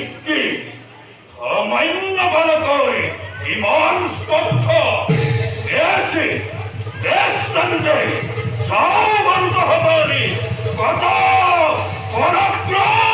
পিতৃ সামান্য বালকৰ ইমান স্পষ্ট এসে দেশে চাও বাৰু তহঁতৰি কত পৰাক্ৰম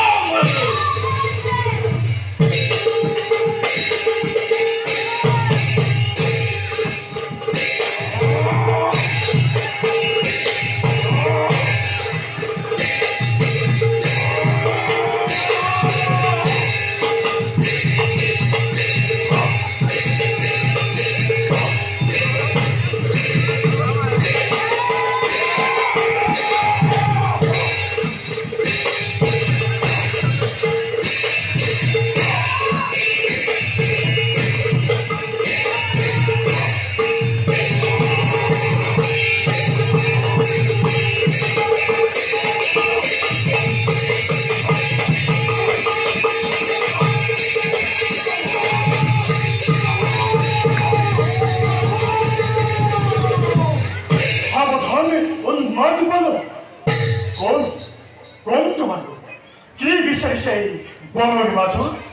বনৰ মাজত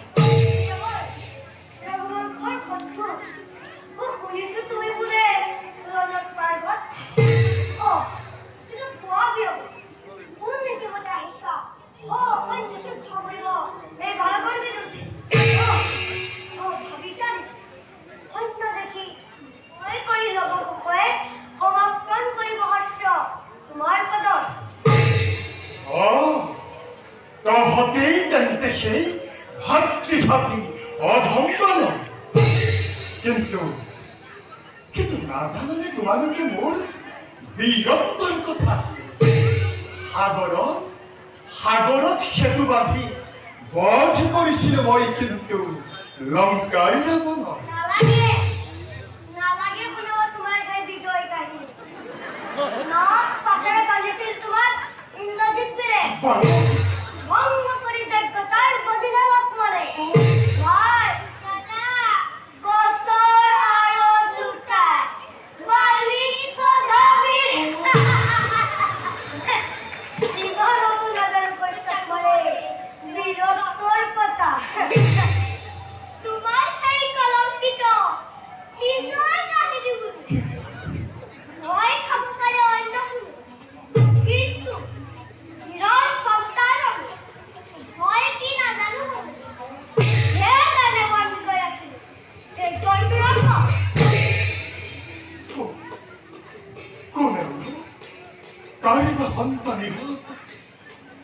তহঁতেই তেন্তে সেই ভাতৃভাবী অধম্বল কিন্তু কিন্তু নাজানানে তোমালোকে মোৰ বীৰত্বৰ কথা সাগৰত সেতু বান্ধি বধ কৰিছিলো মই কিন্তু লংকাৰ ৰাৱণক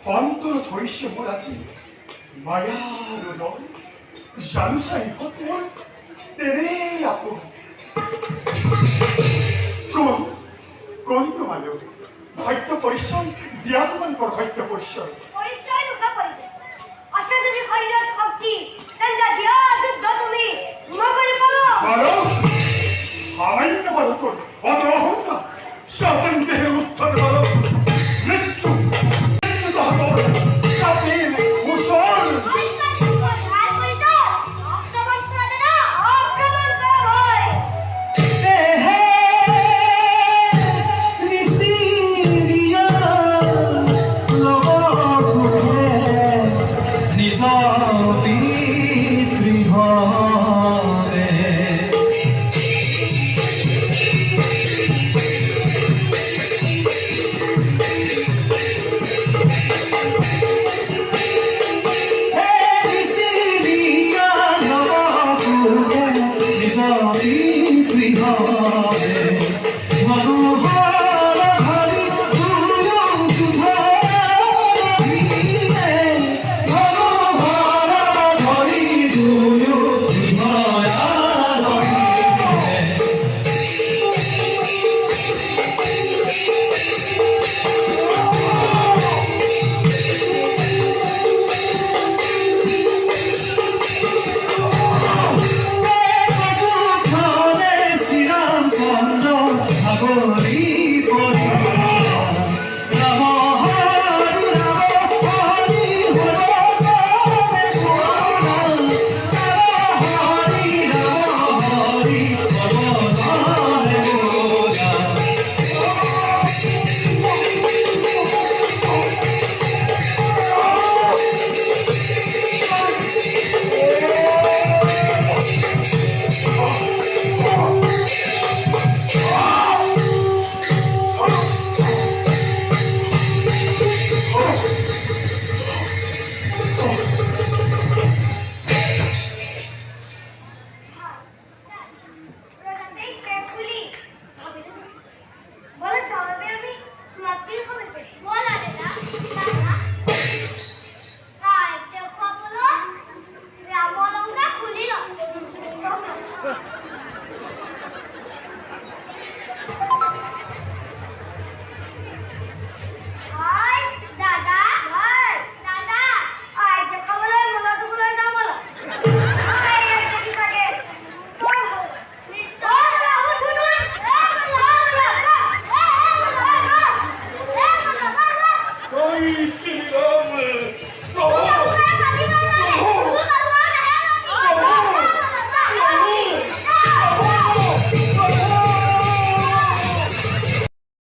অন্তৰত হৈছে মোৰ আজি মায়াৰ উদয় জানো চাই মোৰ তেৰেই আপোন কোন তোমালোক সত্য পৰিচয় দিয়া তোমালোকৰ সত্য পৰিচয় সামান্য বালকৰ অত অহংকাৰ স্বতন দেহে উত্থান বালক মৃত্যু आयुष्य